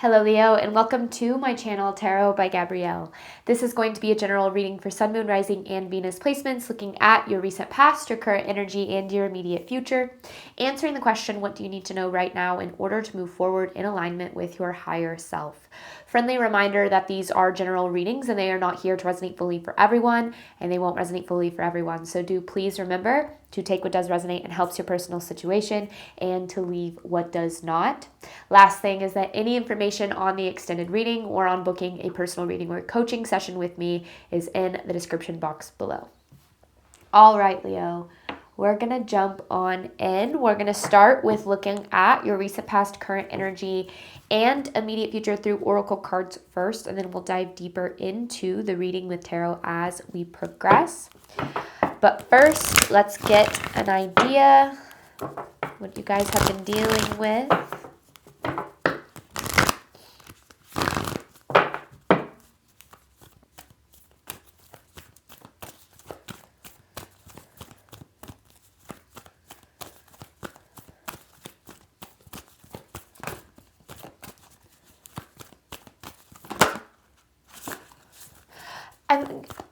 Hello Leo, and welcome to my channel Tarot by Gabrielle. This is going to be a general reading for Sun, Moon, Rising, and Venus placements, looking at your recent past, your current energy, and your immediate future, answering the question, what do you need to know right now in order to move forward in alignment with your higher self? Friendly reminder that these are general readings and they are not here to resonate fully for everyone, and they won't resonate fully for everyone. So do please remember to take what does resonate and helps your personal situation and to leave what does not. Last thing is that any information on the extended reading or on booking a personal reading or coaching session with me is in the description box below. All right, Leo, we're going to jump on in. We're going to start with looking at your recent past, current energy, and immediate future through oracle cards first, and then we'll dive deeper into the reading with tarot as we progress. But first, let's get an idea what you guys have been dealing with.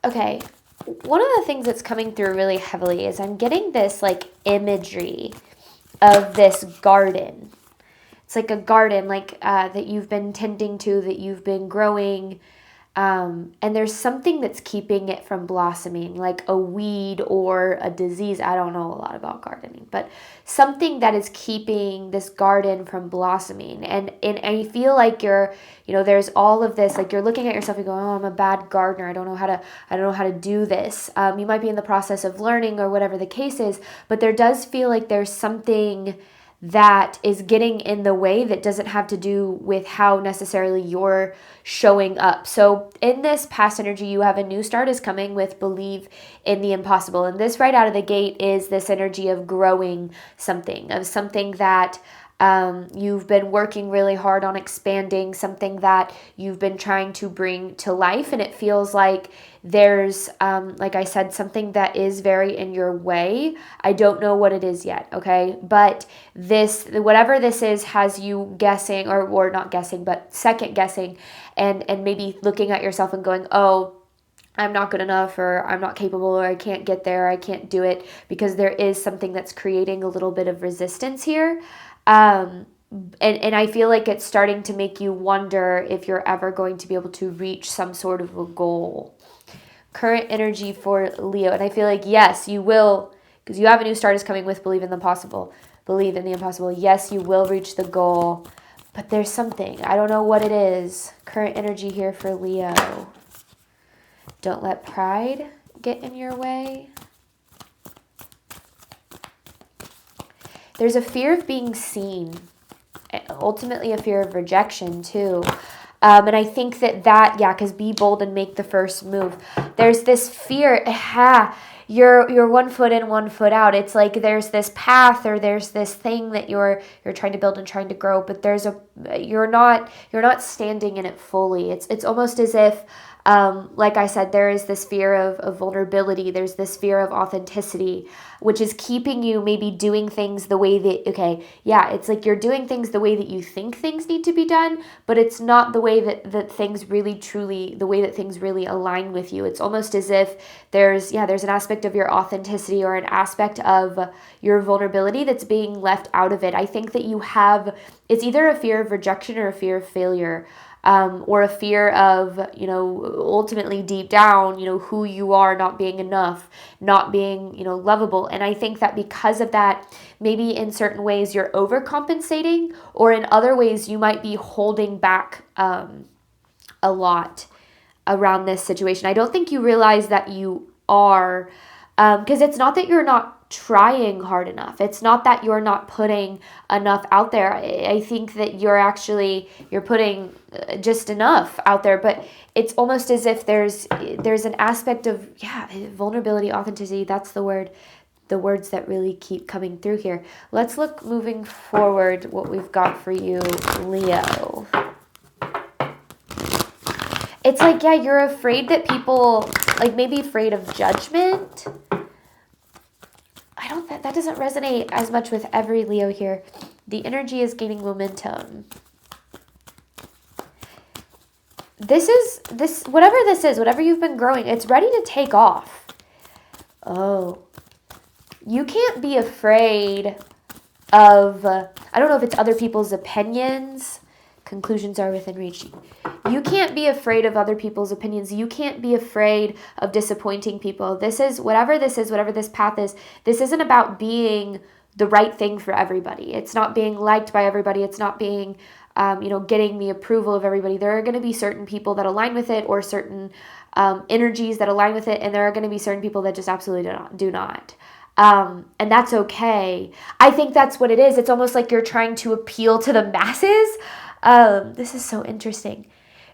Okay, one of the things that's coming through really heavily is I'm getting this like imagery of this garden. It's like a garden that you've been tending to, that you've been growing, and there's something that's keeping it from blossoming, like a weed or a disease. I don't know a lot about gardening, but something that is keeping this garden from blossoming. And I feel like there's all of this, like you're looking at yourself and going, oh, I'm a bad gardener. I don't know how to do this. You might be in the process of learning or whatever the case is, but there does feel like there's something that is getting in the way that doesn't have to do with how necessarily you're showing up. So in this past energy, you have a new start is coming with believe in the impossible. And this right out of the gate is this energy of growing something, of something that you've been working really hard on expanding, something that you've been trying to bring to life. And it feels like there's, like I said, something that is very in your way. I don't know what it is yet, okay? But whatever this is, has you guessing, or not guessing, but second guessing, and maybe looking at yourself and going, oh, I'm not good enough, or I'm not capable, or I can't get there, I can't do it, because there is something that's creating a little bit of resistance here. And I feel like it's starting to make you wonder if you're ever going to be able to reach some sort of a goal. Current energy for Leo. And I feel like, yes, you will, because you have a new start is coming with believe in the possible. Believe in the impossible. Yes, you will reach the goal. But there's something. I don't know what it is. Current energy here for Leo. Don't let pride get in your way. There's a fear of being seen, ultimately a fear of rejection too. And I think because be bold and make the first move. There's this fear, you're 1 foot in, 1 foot out. It's like there's this path, or there's this thing that you're trying to build and trying to grow, but you're not standing in it fully. It's almost as if, like I said, there is this fear of vulnerability. There's this fear of authenticity, which is keeping you maybe doing things the way that, it's like you're doing things the way that you think things need to be done, but it's not the way that things really truly, the way that things really align with you. It's almost as if there's an aspect of your authenticity or an aspect of your vulnerability that's being left out of it. I think that it's either a fear of rejection or a fear of failure. Or a fear of, ultimately deep down, who you are not being enough, not being, lovable. And I think that because of that, maybe in certain ways you're overcompensating, or in other ways you might be holding back a lot around this situation. I don't think you realize that you are, because it's not that you're not trying hard enough. It's not that you're not putting enough out there. I think that you're putting just enough out there, but it's almost as if there's an aspect of vulnerability, authenticity. That's the words that really keep coming through here. Let's look moving forward what we've got for you, Leo. It's like, you're afraid that people, maybe afraid of judgment. That doesn't resonate as much with every Leo here. The energy is gaining momentum. whatever you've been growing, it's ready to take off. Oh, you can't be afraid of, I don't know if it's other people's opinions. Conclusions are within reach. You can't be afraid of other people's opinions. You can't be afraid of disappointing people. Whatever this path is, this isn't about being the right thing for everybody. It's not being liked by everybody. It's not being, getting the approval of everybody. There are going to be certain people that align with it, or certain energies that align with it, and there are going to be certain people that just absolutely do not. And that's okay. I think that's what it is. It's almost like you're trying to appeal to the masses. This is so interesting.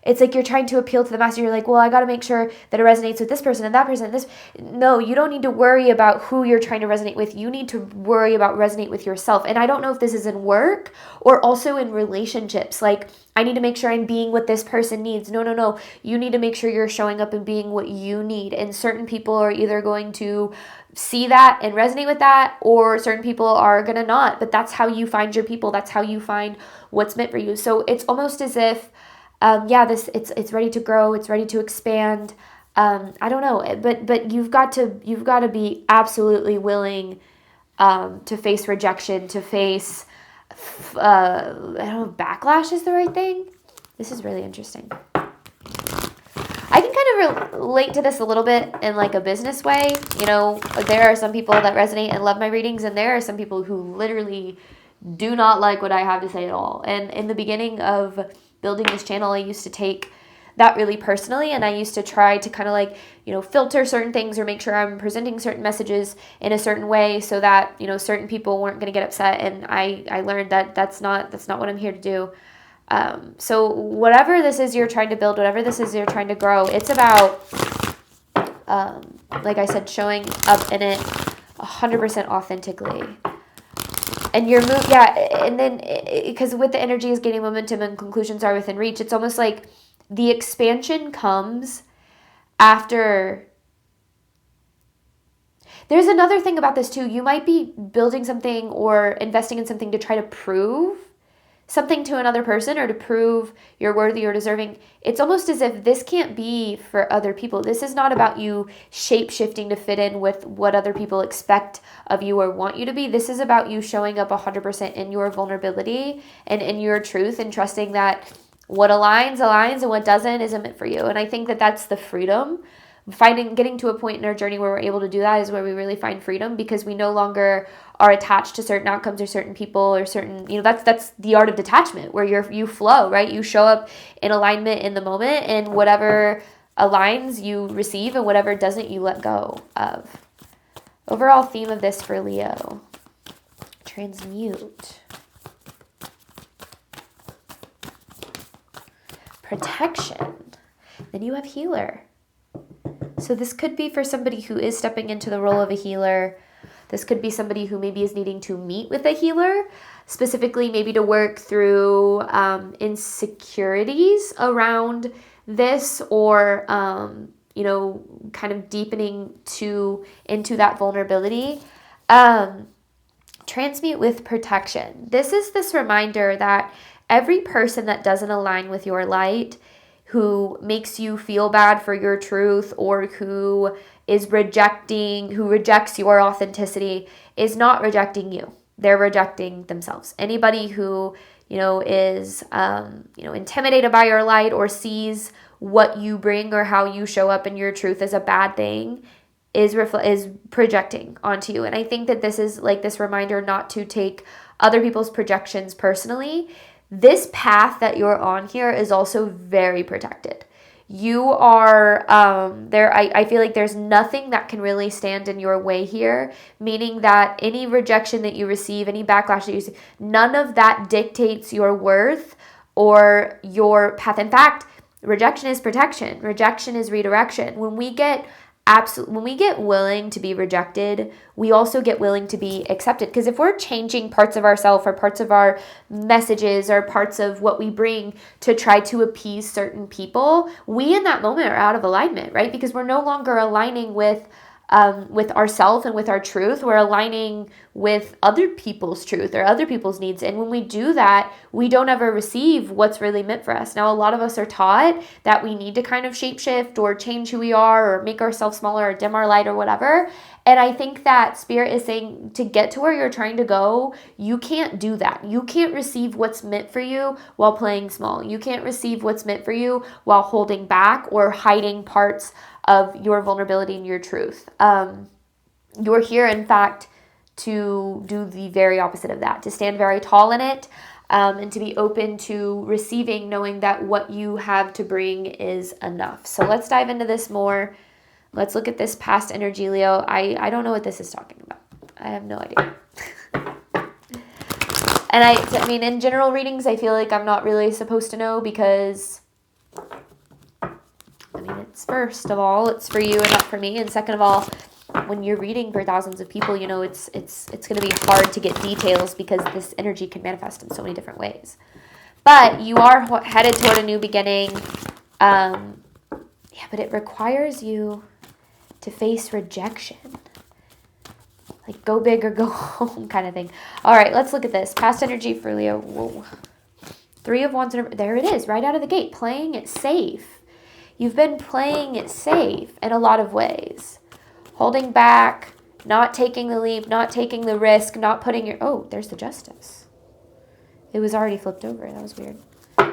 It's like you're trying to appeal to the masses. You're like, well, I got to make sure that it resonates with this person and that person. No, you don't need to worry about who you're trying to resonate with. You need to worry about resonate with yourself. And I don't know if this is in work or also in relationships. Like, I need to make sure I'm being what this person needs. No. You need to make sure you're showing up and being what you need. And certain people are either going to see that and resonate with that, or certain people are going to not. But that's how you find your people. That's how you find what's meant for you. So it's almost as if, it's ready to grow. It's ready to expand. I don't know, but you've got to be absolutely willing to face rejection, to face, I don't know if backlash is the right thing. This is really interesting. I can kind of relate to this a little bit in like a business way. There are some people that resonate and love my readings, and there are some people who literally do not like what I have to say at all. And in the beginning of building this channel, I used to take that really personally, and I used to try to kind of filter certain things or make sure I'm presenting certain messages in a certain way so that certain people weren't going to get upset. And I learned that that's not what I'm here to do. So whatever this is you're trying to build, whatever this is you're trying to grow, it's about like I said, showing up in it 100% authentically. And your move, and then because with the energy is gaining momentum and conclusions are within reach, it's almost like the expansion comes after. There's another thing about this too. You might be building something or investing in something to try to prove something to another person or to prove you're worthy or deserving. It's almost as if this can't be for other people. This is not about you shape-shifting to fit in with what other people expect of you or want you to be. This is about you showing up 100% in your vulnerability and in your truth, and trusting that what aligns and what doesn't isn't meant for you. And I think that that's the freedom. Getting to a point in our journey where we're able to do that is where we really find freedom, because we no longer are attached to certain outcomes or certain people or certain, that's the art of detachment, where you flow, right? You show up in alignment in the moment, and whatever aligns you receive, and whatever doesn't you let go of. Overall theme of this for Leo: transmute, protection. Then you have healer. So this could be for somebody who is stepping into the role of a healer. This could be somebody who maybe is needing to meet with a healer, specifically maybe to work through insecurities around this, or, kind of deepening into that vulnerability. Transmute with protection. This is this reminder that every person that doesn't align with your light, who makes you feel bad for your truth, or who rejects your authenticity, is not rejecting you. They're rejecting themselves. Anybody who, is, intimidated by your light, or sees what you bring or how you show up in your truth as a bad thing, is projecting onto you. And I think that this is like this reminder not to take other people's projections personally. This path that you're on here is also very protected. You are there. I feel like there's nothing that can really stand in your way here, meaning that any rejection that you receive, any backlash that you receive, none of that dictates your worth or your path. In fact, rejection is protection. Rejection is redirection. When we get willing to be rejected, we also get willing to be accepted. Because if we're changing parts of ourselves or parts of our messages or parts of what we bring to try to appease certain people, we in that moment are out of alignment, right? Because we're no longer aligning with with ourselves and with our truth. We're aligning with other people's truth or other people's needs. And when we do that, we don't ever receive what's really meant for us. Now, a lot of us are taught that we need to kind of shapeshift or change who we are or make ourselves smaller or dim our light or whatever. And I think that Spirit is saying to get to where you're trying to go, you can't do that. You can't receive what's meant for you while playing small. You can't receive what's meant for you while holding back or hiding parts of your vulnerability and your truth. You're here, in fact, to do the very opposite of that, to stand very tall in it, and to be open to receiving, knowing that what you have to bring is enough. So let's dive into this more. Let's look at this past energy, Leo. I don't know what this is talking about. I have no idea. And I mean, in general readings, I feel like I'm not really supposed to know because, I mean, it's first of all, it's for you and not for me. And second of all, when you're reading for thousands of people, you know, it's going to be hard to get details because this energy can manifest in so many different ways. But you are headed toward a new beginning. Yeah, but it requires you to face rejection. Like go big or go home kind of thing. All right, let's look at this. Past energy for Leo. Whoa. 3 of Wands. There it is, right out of the gate. Playing it safe. You've been playing it safe in a lot of ways. Holding back, not taking the leap, not taking the risk, not putting your... Oh, there's the Justice. It was already flipped over. That was weird.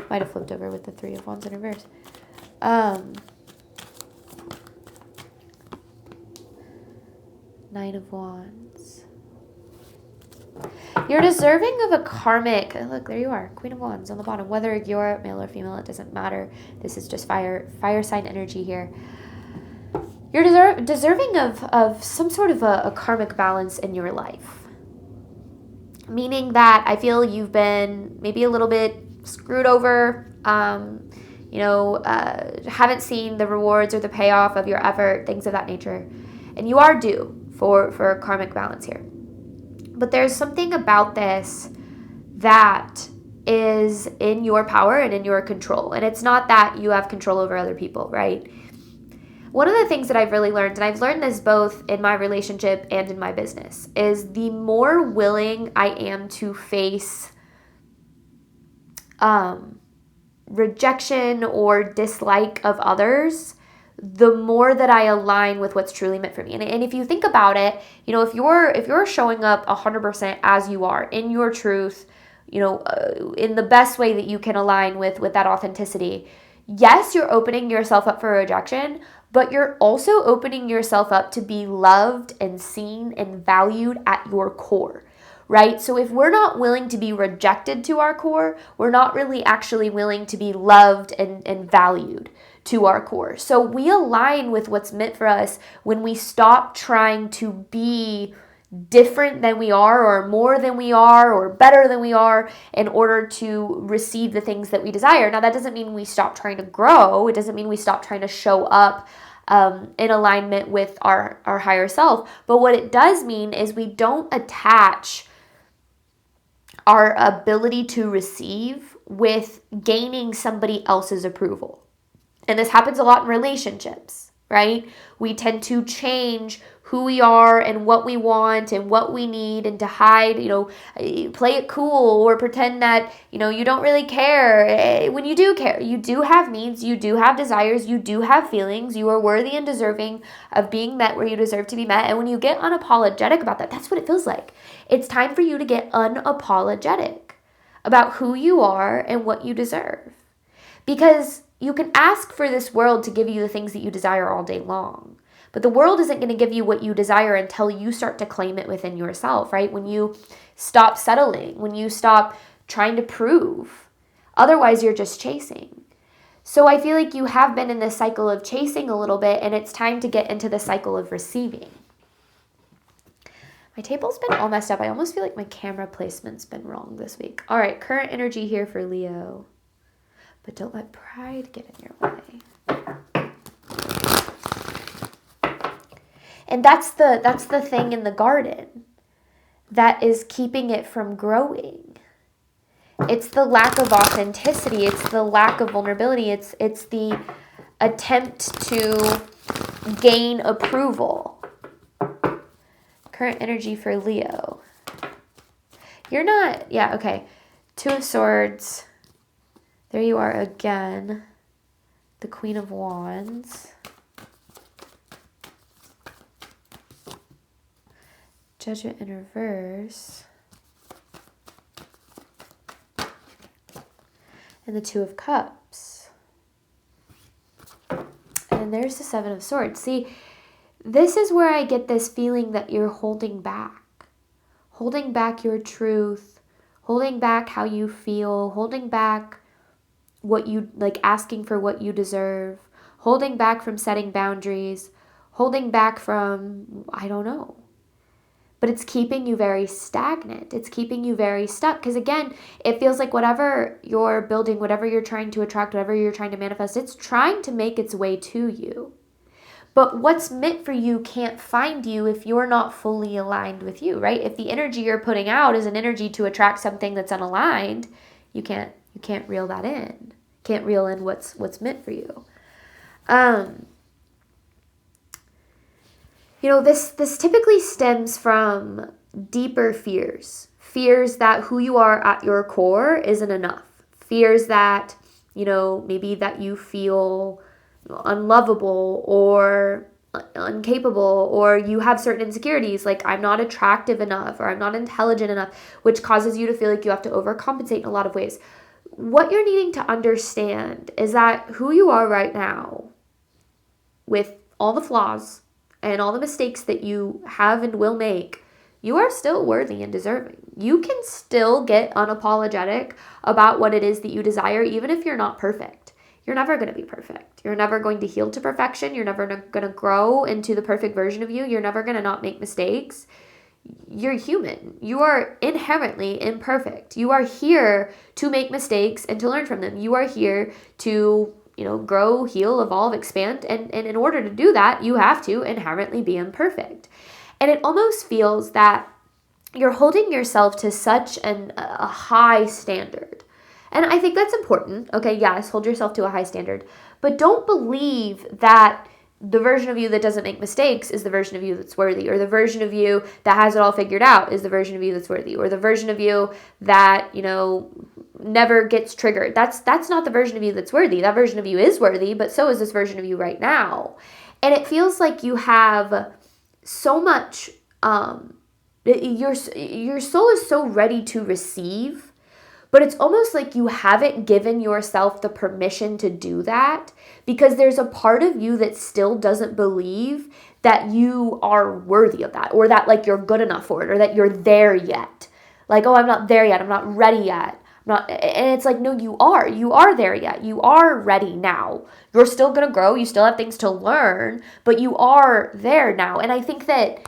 Might have flipped over with the 3 of Wands in reverse. Nine of Wands. You're deserving of a karmic... Look, there you are. Queen of Wands on the bottom. Whether you're male or female, it doesn't matter. This is just fire sign energy here. You're deserving of some sort of a karmic balance in your life. Meaning that I feel you've been maybe a little bit screwed over, haven't seen the rewards or the payoff of your effort, things of that nature. And you are due for a karmic balance here. But there's something about this that is in your power and in your control. And it's not that you have control over other people, right? One of the things that I've really learned, and I've learned this both in my relationship and in my business, is the more willing I am to face rejection or dislike of others, the more that I align with what's truly meant for me. And if you think about it, you know, if you're showing up 100% as you are, in your truth, you know, in the best way that you can align with that authenticity, yes, you're opening yourself up for rejection, but you're also opening yourself up to be loved and seen and valued at your core, right? So if we're not willing to be rejected to our core, we're not really actually willing to be loved and valued to our core. So we align with what's meant for us when we stop trying to be different than we are or more than we are or better than we are in order to receive the things that we desire. Now, that doesn't mean we stop trying to grow. It doesn't mean we stop trying to show up in alignment with our higher self. But what it does mean is we don't attach our ability to receive with gaining somebody else's approval. And this happens a lot in relationships, right? We tend to change who we are and what we want and what we need, and to hide, you know, play it cool or pretend that, you know, you don't really care. When you do care, you do have needs, you do have desires, you do have feelings, you are worthy and deserving of being met where you deserve to be met. And when you get unapologetic about that, that's what it feels like. It's time for you to get unapologetic about who you are and what you deserve. Because you can ask for this world to give you the things that you desire all day long. But the world isn't going to give you what you desire until you start to claim it within yourself, right? When you stop settling, when you stop trying to prove. Otherwise, you're just chasing. So I feel like you have been in this cycle of chasing a little bit, and it's time to get into the cycle of receiving. My table's been all messed up. I almost feel like my camera placement's been wrong this week. All right, current energy here for Leo. But don't let pride get in your way. And that's the thing in the garden that is keeping it from growing. It's the lack of authenticity. It's the lack of vulnerability. It's the attempt to gain approval, Current energy for Leo. You're not, yeah, okay. 2 of Swords. There you are again. The Queen of Wands. Judgment in reverse. And the 2 of Cups. And there's the 7 of Swords. See, this is where I get this feeling that you're holding back. Holding back your truth. Holding back how you feel. Holding back what you, like, asking for what you deserve. Holding back from setting boundaries. Holding back from, I don't know. But it's keeping you very stagnant. It's keeping you very stuck. Because again, it feels like whatever you're building, whatever you're trying to attract, whatever you're trying to manifest, it's trying to make its way to you. But what's meant for you can't find you if you're not fully aligned with you, right? If the energy you're putting out is an energy to attract something that's unaligned, you can't reel that in. Can't reel in what's meant for you. You know, this typically stems from deeper fears. Fears that who you are at your core isn't enough. Fears that, you know, maybe that you feel unlovable or incapable, or you have certain insecurities like I'm not attractive enough or I'm not intelligent enough, which causes you to feel like you have to overcompensate in a lot of ways. What you're needing to understand is that who you are right now, with all the flaws and all the mistakes that you have and will make, you are still worthy and deserving. You can still get unapologetic about what it is that you desire, even if you're not perfect. You're never going to be perfect. You're never going to heal to perfection. You're never going to grow into the perfect version of you. You're never going to not make mistakes. You're human. You are inherently imperfect. You are here to make mistakes and to learn from them. You are here to, you know, grow, heal, evolve, expand. And in order to do that, you have to inherently be imperfect. And it almost feels that you're holding yourself to such a high standard. And I think that's important. Okay, yes, hold yourself to a high standard. But don't believe that the version of you that doesn't make mistakes is the version of you that's worthy, or the version of you that has it all figured out is the version of you that's worthy, or the version of you that, you know, never gets triggered. That's not the version of you that's worthy. That version of you is worthy, but so is this version of you right now. And it feels like you have so much, your soul is so ready to receive, but it's almost like you haven't given yourself the permission to do that, because there's a part of you that still doesn't believe that you are worthy of that, or that like you're good enough for it, or that you're there yet. Like, oh, I'm not there yet. I'm not ready yet. And it's like, no, you are there yet. You are ready now. You're still going to grow. You still have things to learn, but you are there now. And I think that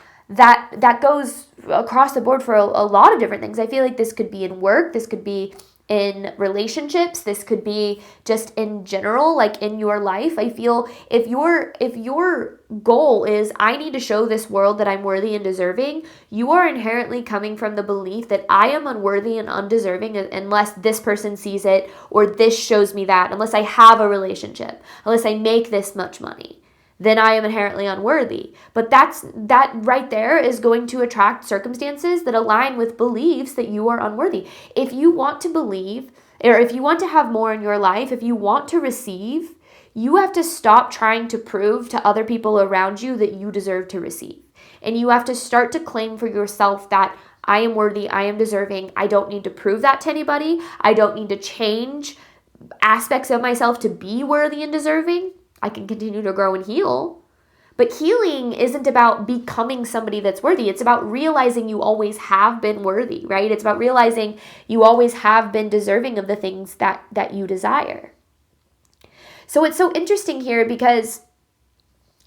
goes across the board for a lot of different things. I feel like this could be in work. This could be in relationships. This could be just in general, like in your life. I feel if your goal is, I need to show this world that I'm worthy and deserving, you are inherently coming from the belief that I am unworthy and undeserving unless this person sees it, or this shows me that, unless I have a relationship, unless I make this much money, then I am inherently unworthy. But that right there is going to attract circumstances that align with beliefs that you are unworthy. If you want to believe, or if you want to have more in your life, if you want to receive, you have to stop trying to prove to other people around you that you deserve to receive. And you have to start to claim for yourself that I am worthy, I am deserving. I don't need to prove that to anybody. I don't need to change aspects of myself to be worthy and deserving. I can continue to grow and heal. But healing isn't about becoming somebody that's worthy. It's about realizing you always have been worthy, right? It's about realizing you always have been deserving of the things that you desire. So it's so interesting here because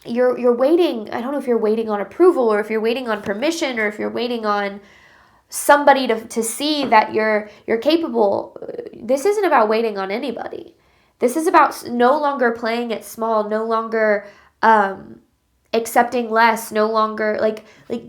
you're waiting. I don't know if you're waiting on approval, or if you're waiting on permission, or if you're waiting on somebody to see that you're capable. This isn't about waiting on anybody. This is about no longer playing it small, no longer accepting less, no longer like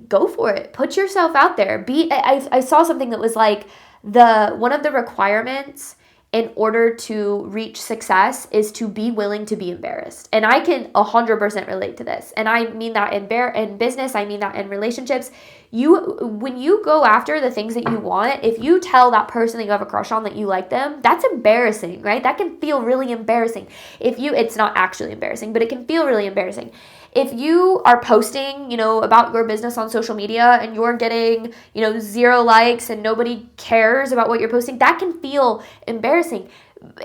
go for it. Put yourself out there. I saw something that was like one of the requirements in order to reach success is to be willing to be embarrassed. And I can 100% relate to this. And I mean that in business, I mean that in relationships. When you go after the things that you want, if you tell that person that you have a crush on that you like them, that's embarrassing, right? That can feel really embarrassing. It's not actually embarrassing, but it can feel really embarrassing. If you are posting, about your business on social media and you're getting, 0 likes and nobody cares about what you're posting, that can feel embarrassing.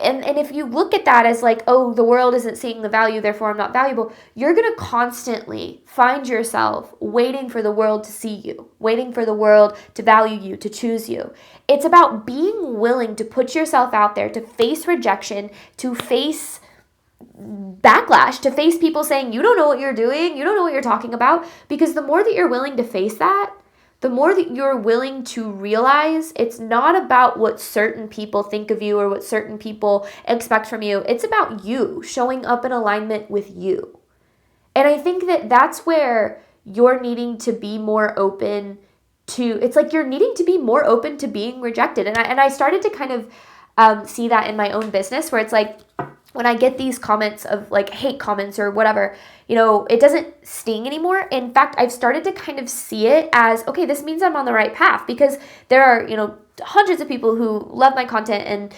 And if you look at that as like, oh, the world isn't seeing the value, therefore I'm not valuable, you're going to constantly find yourself waiting for the world to see you, waiting for the world to value you, to choose you. It's about being willing to put yourself out there, to face rejection, to face backlash, to face people saying, you don't know what you're doing, you don't know what you're talking about. Because the more that you're willing to face that, the more that you're willing to realize it's not about what certain people think of you or what certain people expect from you. It's about you showing up in alignment with you. And I think that that's where you're needing to be more open to, it's like you're needing to be more open to being rejected. And I started to kind of see that in my own business, where it's like, when I get these comments of like hate comments or whatever, it doesn't sting anymore. In fact, I've started to kind of see it as, okay, this means I'm on the right path, because there are, hundreds of people who love my content and,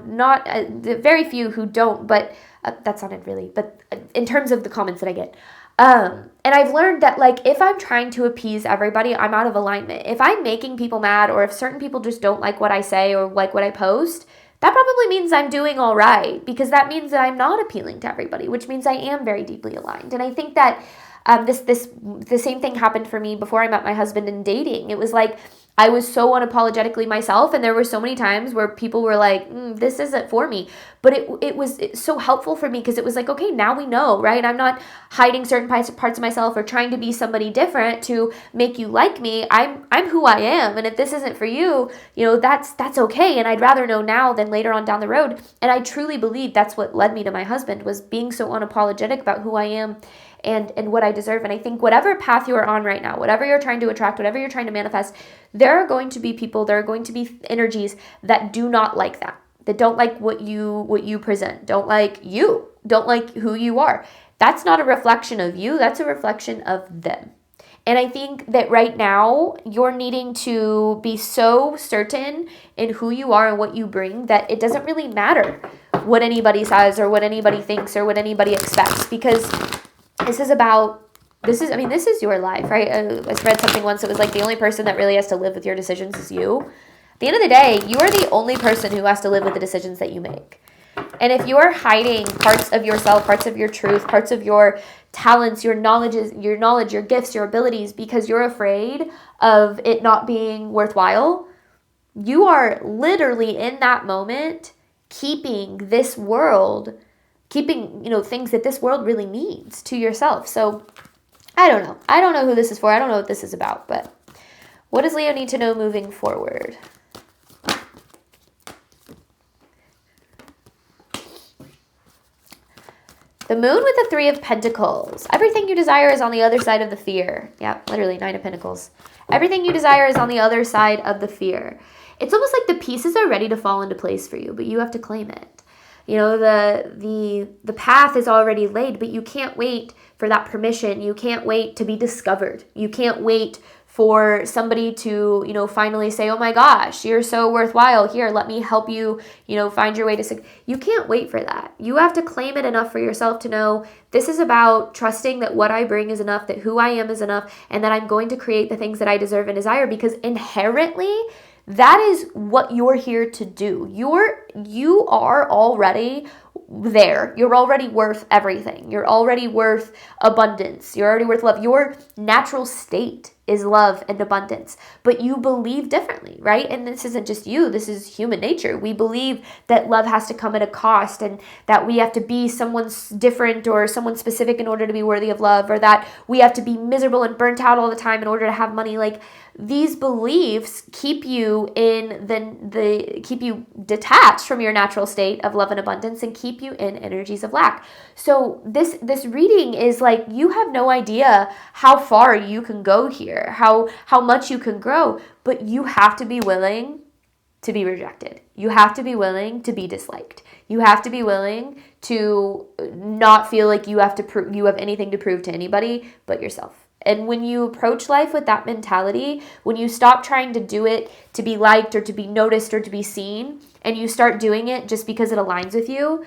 not very few who don't, but that sounded really, but in terms of the comments that I get. And I've learned that like, if I'm trying to appease everybody, I'm out of alignment. If I'm making people mad, or if certain people just don't like what I say or like what I post, that probably means I'm doing all right, because that means that I'm not appealing to everybody, which means I am very deeply aligned. And I think that the same thing happened for me before I met my husband in dating. It was like I was so unapologetically myself, and there were so many times where people were like, this isn't for me. But it was so helpful for me, because it was like, okay, now we know, right? I'm not hiding certain parts of myself or trying to be somebody different to make you like me. I'm who I am, and if this isn't for you, that's okay. And I'd rather know now than later on down the road. And I truly believe that's what led me to my husband, was being so unapologetic about who I am and what I deserve. And I think whatever path you are on right now, whatever you're trying to attract, whatever you're trying to manifest, there are going to be people, there are going to be energies that do not like that don't like what you present, don't like you, don't like who you are. That's not a reflection of you, that's a reflection of them. And I think that right now you're needing to be so certain in who you are and what you bring that it doesn't really matter what anybody says or what anybody thinks or what anybody expects, because this is your life, right? I read something once that was like, the only person that really has to live with your decisions is you. At the end of the day, you are the only person who has to live with the decisions that you make. And if you are hiding parts of yourself, parts of your truth, parts of your talents, your knowledge, your gifts, your abilities, because you're afraid of it not being worthwhile, you are literally in that moment keeping things that this world really needs to yourself. So I don't know. I don't know who this is for. I don't know what this is about, but what does Leo need to know moving forward? The moon with the 3 of Pentacles. Everything you desire is on the other side of the fear. Yeah, literally 9 of Pentacles. Everything you desire is on the other side of the fear. It's almost like the pieces are ready to fall into place for you, but you have to claim it. The path is already laid, but you can't wait for that permission. You can't wait to be discovered. You can't wait for somebody to, finally say, oh my gosh, you're so worthwhile. Here, let me help you, find your way to. You can't wait for that. You have to claim it enough for yourself to know this is about trusting that what I bring is enough, that who I am is enough, and that I'm going to create the things that I deserve and desire, because inherently, that is what you're here to do. You are already there. You're already worth everything. You're already worth abundance. You're already worth love. Your natural state is love and abundance, but you believe differently, right? And this isn't just you, this is human nature. We believe that love has to come at a cost, and that we have to be someone different or someone specific in order to be worthy of love, or that we have to be miserable and burnt out all the time in order to have money. Like, these beliefs keep you keep you detached from your natural state of love and abundance, and keep you in energies of lack. So this reading is like, you have no idea how far you can go here, how much you can grow, but you have to be willing to be rejected. You have to be willing to be disliked. You have to be willing to not feel like you have anything to prove to anybody but yourself. And when you approach life with that mentality, when you stop trying to do it to be liked or to be noticed or to be seen, and you start doing it just because it aligns with you,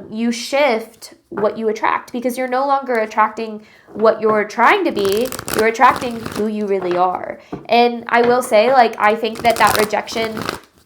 you shift what you attract, because you're no longer attracting what you're trying to be, you're attracting who you really are. And I will say, like, I think that rejection,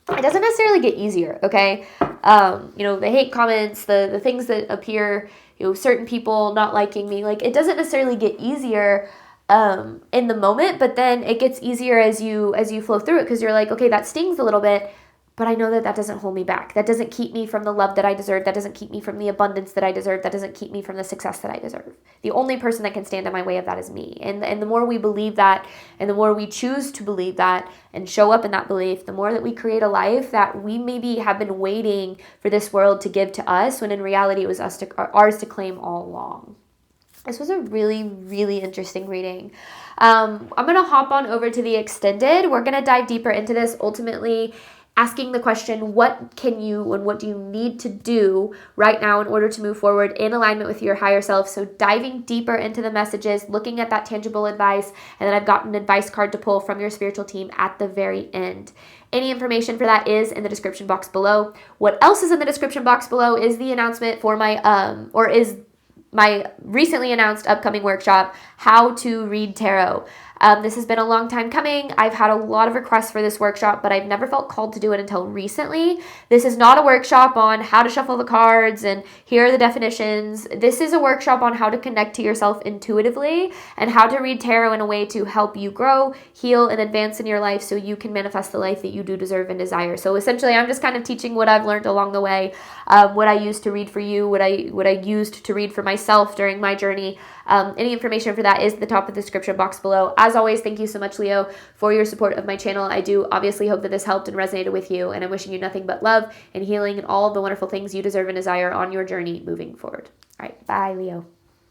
it doesn't necessarily get easier, okay? The hate comments, the things that appear, certain people not liking me, like, it doesn't necessarily get easier in the moment, but then it gets easier as you flow through it, because you're like, okay, that stings a little bit, but I know that doesn't hold me back. That doesn't keep me from the love that I deserve. That doesn't keep me from the abundance that I deserve. That doesn't keep me from the success that I deserve. The only person that can stand in my way of that is me. And the more we believe that, and the more we choose to believe that and show up in that belief, the more that we create a life that we maybe have been waiting for this world to give to us, when in reality it was ours to claim all along. This was a really, really interesting reading. I'm going to hop on over to the extended. We're going to dive deeper into this, ultimately asking the question, what can you and what do you need to do right now in order to move forward in alignment with your higher self? So diving deeper into the messages, looking at that tangible advice, and then I've got an advice card to pull from your spiritual team at the very end. Any information for that is in the description box below. What else is in the description box below is the announcement for my recently announced upcoming workshop, How to Read Tarot. This has been a long time coming. I've had a lot of requests for this workshop, but I've never felt called to do it until recently. This is not a workshop on how to shuffle the cards and here are the definitions. This is a workshop on how to connect to yourself intuitively and how to read tarot in a way to help you grow, heal, and advance in your life so you can manifest the life that you do deserve and desire. So essentially, I'm just kind of teaching what I've learned along the way, what I used to read for you, what I used to read for myself during my journey. Any information for that is at the top of the description box below. As always, thank you so much, Leo, for your support of my channel. I do obviously hope that this helped and resonated with you, and I'm wishing you nothing but love and healing and all the wonderful things you deserve and desire on your journey moving forward. All right, bye, Leo.